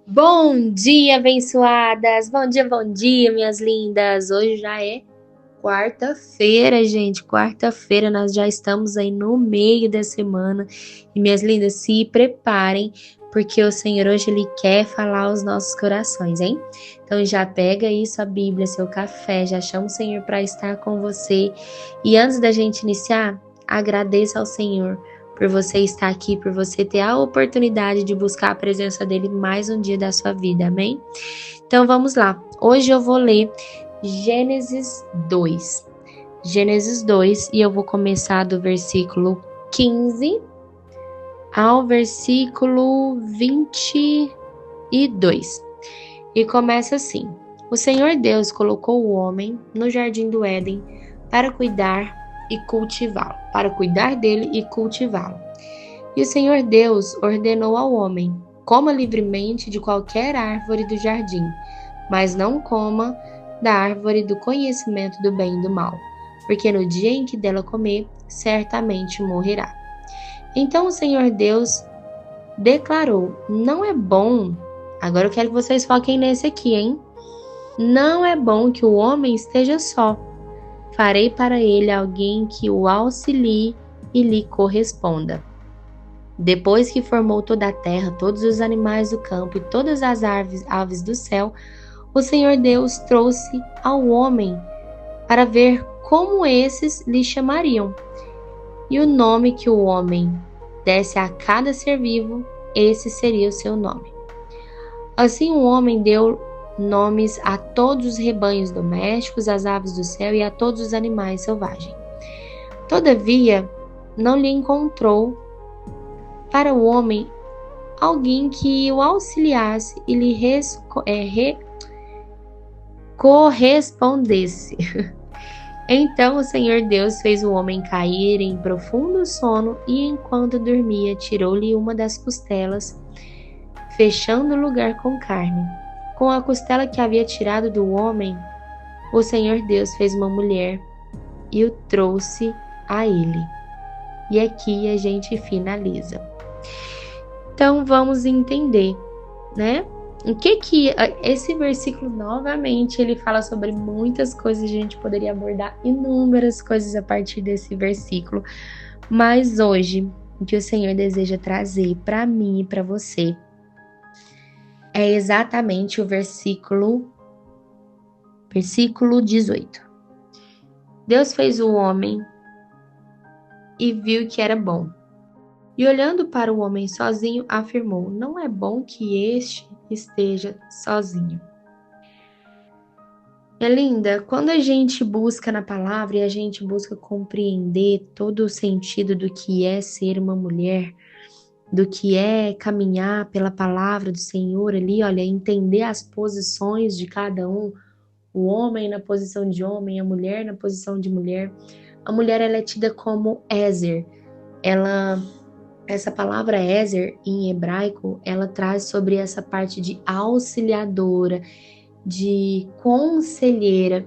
Bom dia, abençoadas! Bom dia, minhas lindas! Hoje já é quarta-feira, gente. Quarta-feira, nós já estamos aí no meio da semana. E, minhas lindas, se preparem, porque o Senhor hoje Ele quer falar aos nossos corações, hein? Então já pega aí sua Bíblia, seu café, já chama o Senhor para estar com você. E antes da gente iniciar, agradeça ao Senhor por você estar aqui, por você ter a oportunidade de buscar a presença dele mais um dia da sua vida, amém? Então vamos lá. Hoje eu vou ler Gênesis 2. Gênesis 2, e eu vou começar do versículo 15 ao versículo 22. E começa assim: O Senhor Deus colocou o homem no jardim do Éden para cuidar dele e cultivá-lo. E o Senhor Deus ordenou ao homem: coma livremente de qualquer árvore do jardim, mas não coma da árvore do conhecimento do bem e do mal, porque no dia em que dela comer, certamente morrerá. Então o Senhor Deus declarou: não é bom. Agora eu quero que vocês foquem nesse aqui, hein? Não é bom que o homem esteja só. Farei para ele alguém que o auxilie e lhe corresponda. Depois que formou toda a terra, todos os animais do campo e todas as aves do céu, o Senhor Deus trouxe ao homem para ver como esses lhe chamariam. E o nome que o homem desse a cada ser vivo, esse seria o seu nome. Assim o homem deu nomes a todos os rebanhos domésticos, às aves do céu e a todos os animais selvagens. Todavia, não lhe encontrou para o homem alguém que o auxiliasse e lhe correspondesse. Então o Senhor Deus fez o homem cair em profundo sono e, enquanto dormia, tirou-lhe uma das costelas, fechando o lugar com carne. Com a costela que havia tirado do homem, o Senhor Deus fez uma mulher e o trouxe a ele. E aqui a gente finaliza. Então vamos entender, né? O que esse versículo, novamente, ele fala sobre muitas coisas. A gente poderia abordar inúmeras coisas a partir desse versículo. Mas hoje, o que o Senhor deseja trazer para mim e para você é exatamente o versículo 18. Deus fez o homem e viu que era bom. E olhando para o homem sozinho, afirmou: não é bom que este esteja sozinho. É linda, quando a gente busca na palavra e a gente busca compreender todo o sentido do que é ser uma mulher, do que é caminhar pela palavra do Senhor ali, olha, entender as posições de cada um, o homem na posição de homem, a mulher na posição de mulher. A mulher, ela é tida como Ezer. Essa palavra Ezer, em hebraico, ela traz sobre essa parte de auxiliadora, de conselheira.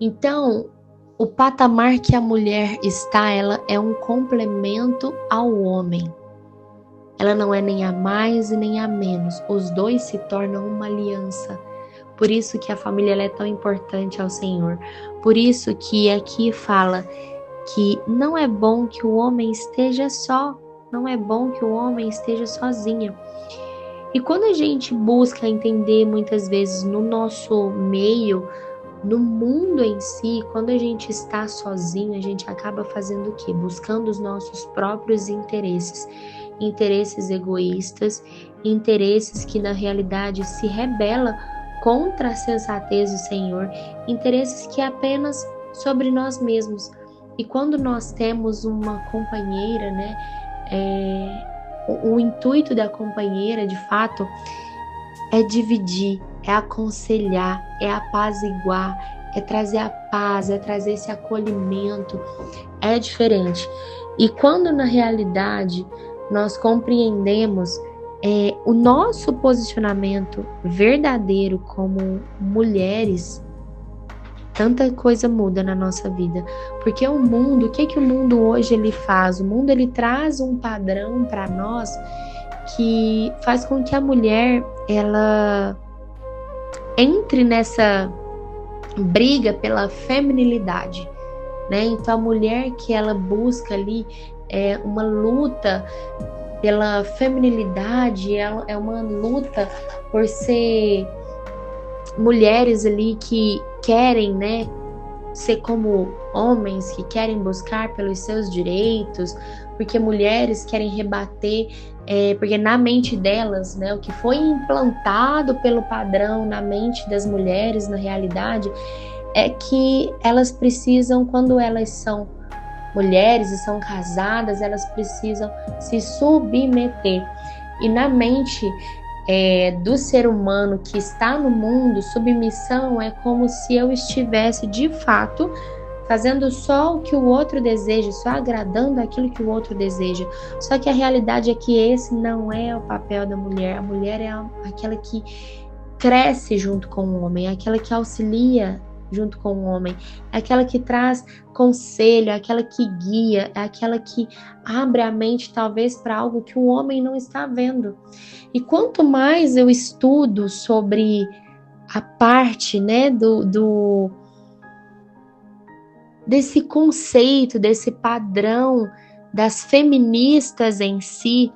Então, o patamar que a mulher está, ela é um complemento ao homem. Ela não é nem a mais e nem a menos. Os dois se tornam uma aliança. Por isso que a família ela é tão importante ao Senhor. Por isso que aqui fala que não é bom que o homem esteja só. Não é bom que o homem esteja sozinho. E quando a gente busca entender muitas vezes no nosso meio, no mundo em si, quando a gente está sozinho, a gente acaba fazendo o quê? Buscando os nossos próprios interesses. Interesses egoístas, interesses que na realidade se rebela contra a sensatez do Senhor, interesses que é apenas sobre nós mesmos. E quando nós temos uma companheira, né, o intuito da companheira, de fato, é dividir, é aconselhar, é apaziguar, é trazer a paz, é trazer esse acolhimento, é diferente. E quando na realidade nós compreendemos o nosso posicionamento verdadeiro como mulheres, tanta coisa muda na nossa vida. Porque o mundo, o que o mundo hoje ele faz? O mundo ele traz um padrão para nós que faz com que a mulher ela entre nessa briga pela feminilidade, né? Então a mulher que ela busca ali uma luta pela feminilidade, é uma luta por ser mulheres ali que querem, né, ser como homens, que querem buscar pelos seus direitos, porque mulheres querem rebater, porque na mente delas, né, o que foi implantado pelo padrão na mente das mulheres, na realidade, é que elas precisam, quando elas são mulheres e são casadas, elas precisam se submeter. E na mente do ser humano que está no mundo, submissão é como se eu estivesse de fato fazendo só o que o outro deseja, só agradando aquilo que o outro deseja. Só que a realidade é que esse não é o papel da mulher. A mulher é aquela que cresce junto com o homem, é aquela que auxilia junto com o homem, é aquela que traz conselho, é aquela que guia, é aquela que abre a mente talvez para algo que o homem não está vendo. E quanto mais eu estudo sobre a parte, né, desse conceito, desse padrão das feministas em si,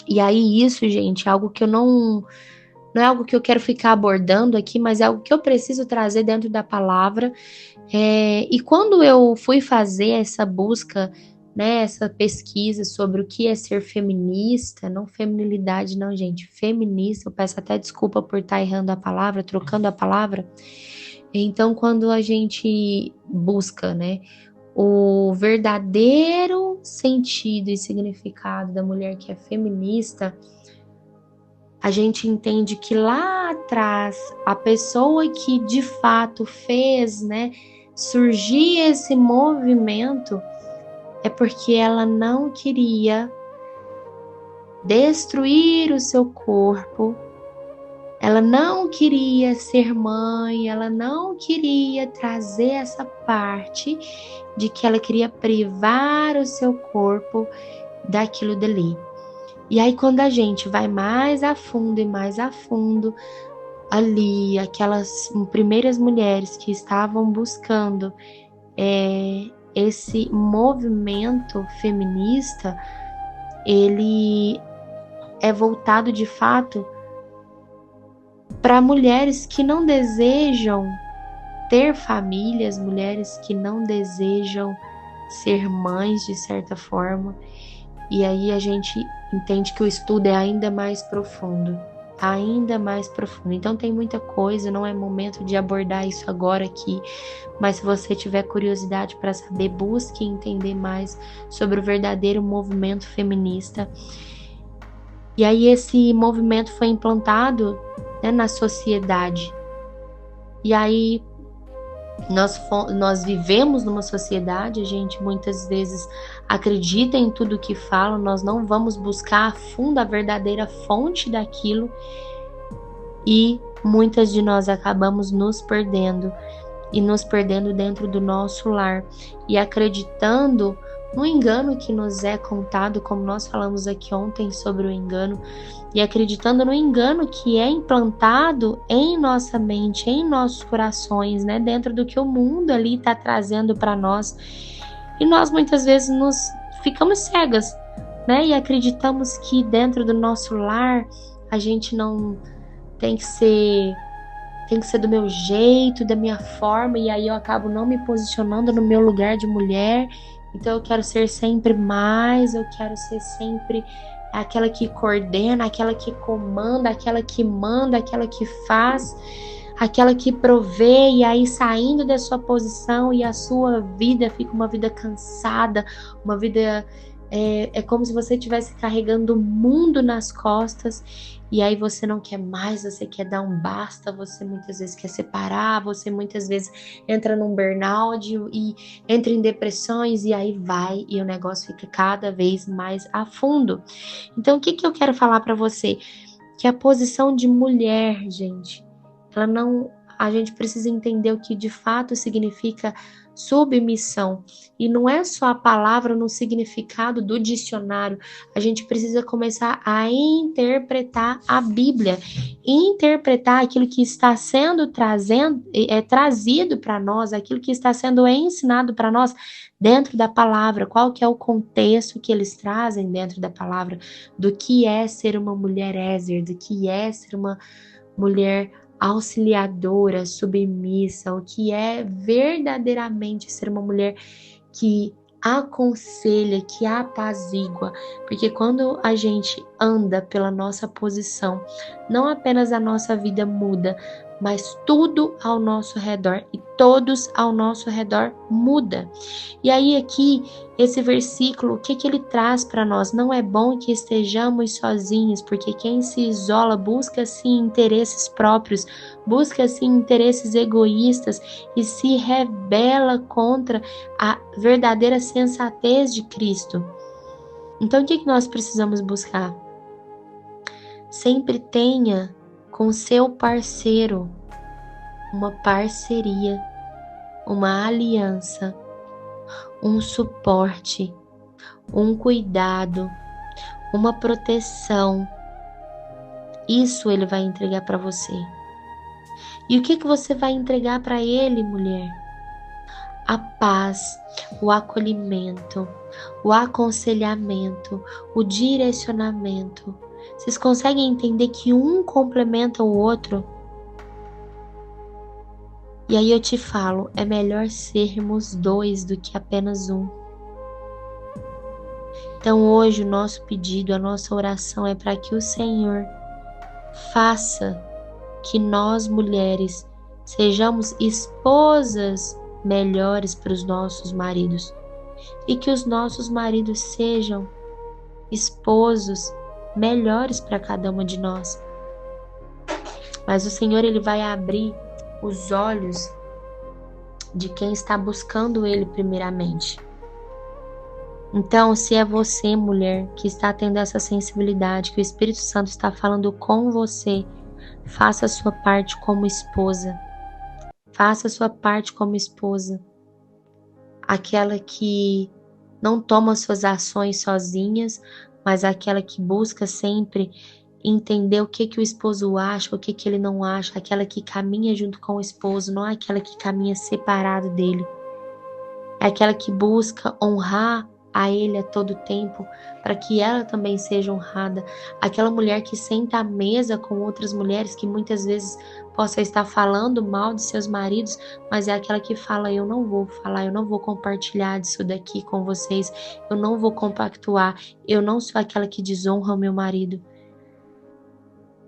e aí isso, gente, é algo que eu não é algo que eu quero ficar abordando aqui, mas é algo que eu preciso trazer dentro da palavra. E quando eu fui fazer essa busca, né, essa pesquisa sobre o que é ser feminista, não feminilidade, não, gente, feminista, eu peço até desculpa por estar errando a palavra, trocando a palavra. Então, quando a gente busca, né, o verdadeiro sentido e significado da mulher que é feminista, a gente entende que lá atrás, a pessoa que de fato fez, né, surgir esse movimento, é porque ela não queria destruir o seu corpo, ela não queria ser mãe, ela não queria trazer essa parte de que ela queria privar o seu corpo daquilo dali. E aí quando a gente vai mais a fundo e mais a fundo, ali, aquelas primeiras mulheres que estavam buscando esse movimento feminista, ele é voltado de fato para mulheres que não desejam ter famílias, mulheres que não desejam ser mães de certa forma. E aí a gente entende que o estudo é ainda mais profundo. Então tem muita coisa, não é momento de abordar isso agora aqui, mas se você tiver curiosidade para saber, busque entender mais sobre o verdadeiro movimento feminista. E aí esse movimento foi implantado, né, na sociedade. E aí nós vivemos numa sociedade, a gente muitas vezes acredita em tudo que falam, nós não vamos buscar a fundo a verdadeira fonte daquilo e muitas de nós acabamos nos perdendo dentro do nosso lar e acreditando no engano que nos é contado, como nós falamos aqui ontem sobre o engano, e acreditando no engano que é implantado em nossa mente, em nossos corações, né, dentro do que o mundo ali está trazendo para nós. E nós muitas vezes nos ficamos cegas, né, e acreditamos que dentro do nosso lar a gente não tem que ser do meu jeito, da minha forma, e aí eu acabo não me posicionando no meu lugar de mulher. Então eu quero ser sempre mais, eu quero ser sempre aquela que coordena, aquela que comanda, aquela que manda, aquela que faz, aquela que provê, e aí saindo da sua posição e a sua vida fica uma vida cansada, uma vida é como se você estivesse carregando o mundo nas costas, e aí você não quer mais, você quer dar um basta, você muitas vezes quer separar, você muitas vezes entra num burnout e entra em depressões, e aí vai, e o negócio fica cada vez mais a fundo. Então, o que eu quero falar para você? Que a posição de mulher, gente, ela não a gente precisa entender o que de fato significa submissão. E não é só a palavra no significado do dicionário. A gente precisa começar a interpretar a Bíblia, interpretar aquilo que está sendo trazido para nós, aquilo que está sendo ensinado para nós dentro da palavra, qual que é o contexto que eles trazem dentro da palavra, do que é ser uma mulher Ézer, do que é ser uma mulher auxiliadora, submissa, o que é verdadeiramente ser uma mulher que aconselha, que apazigua, porque quando a gente anda pela nossa posição, não apenas a nossa vida muda, mas tudo ao nosso redor e todos ao nosso redor muda. E aí aqui, esse versículo, o que ele traz para nós? Não é bom que estejamos sozinhos, porque quem se isola busca sim interesses próprios, busca sim interesses egoístas e se rebela contra a verdadeira sensatez de Cristo. Então o que nós precisamos buscar? Sempre tenha com seu parceiro uma parceria, uma aliança, um suporte, um cuidado, uma proteção. Isso ele vai entregar para você. E o que você vai entregar para ele, mulher? A paz, o acolhimento, o aconselhamento, o direcionamento. Vocês conseguem entender que um complementa o outro? E aí eu te falo, é melhor sermos dois do que apenas um. Então hoje o nosso pedido, a nossa oração é para que o Senhor faça que nós mulheres sejamos esposas melhores para os nossos maridos e que os nossos maridos sejam esposos melhores para cada uma de nós. Mas o Senhor ele vai abrir os olhos de quem está buscando ele primeiramente. Então, se é você, mulher, que está tendo essa sensibilidade, que o Espírito Santo está falando com você, faça a sua parte como esposa. Faça a sua parte como esposa. Aquela que não toma suas ações sozinhas, mas aquela que busca sempre entender o que o esposo acha, o que ele não acha, aquela que caminha junto com o esposo, não é aquela que caminha separado dele. É aquela que busca honrar a ele a todo tempo, para que ela também seja honrada. Aquela mulher que senta à mesa com outras mulheres que muitas vezes possa estar falando mal de seus maridos, mas é aquela que fala, eu não vou falar, eu não vou compartilhar disso daqui com vocês, eu não vou compactuar, eu não sou aquela que desonra o meu marido.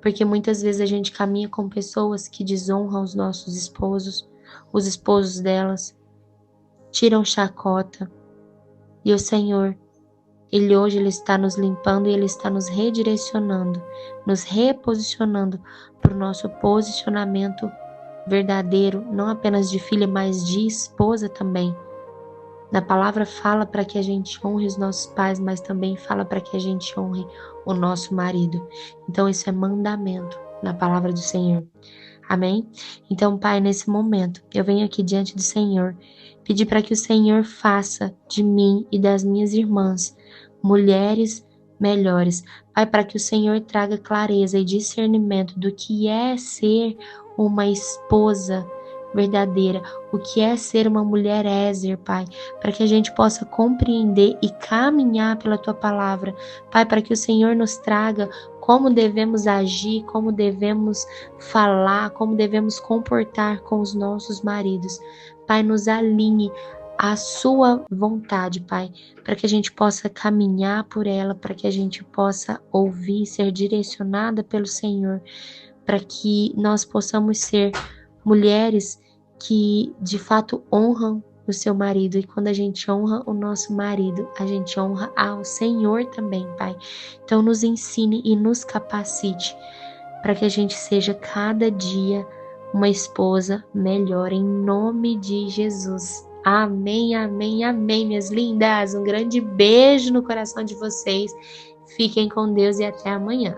Porque muitas vezes a gente caminha com pessoas que desonram os nossos esposos, os esposos delas, tiram chacota. E o Senhor, Ele hoje ele está nos limpando e Ele está nos redirecionando, nos reposicionando para o nosso posicionamento verdadeiro, não apenas de filha, mas de esposa também. Na palavra fala para que a gente honre os nossos pais, mas também fala para que a gente honre o nosso marido. Então isso é mandamento na palavra do Senhor. Amém? Então, Pai, nesse momento, eu venho aqui diante do Senhor, pedir para que o Senhor faça de mim e das minhas irmãs mulheres melhores. Pai, para que o Senhor traga clareza e discernimento do que é ser uma esposa verdadeira, o que é ser uma mulher Ézer, Pai, para que a gente possa compreender e caminhar pela Tua palavra. Pai, para que o Senhor nos traga como devemos agir, como devemos falar, como devemos comportar com os nossos maridos. Pai, nos alinhe à Sua vontade, Pai, para que a gente possa caminhar por ela, para que a gente possa ouvir, ser direcionada pelo Senhor, para que nós possamos ser mulheres que de fato honram o seu marido. E quando a gente honra o nosso marido, a gente honra ao Senhor também, Pai. Então nos ensine e nos capacite para que a gente seja cada dia uma esposa melhor, em nome de Jesus. Amém, amém, amém, minhas lindas. Um grande beijo no coração de vocês. Fiquem com Deus e até amanhã.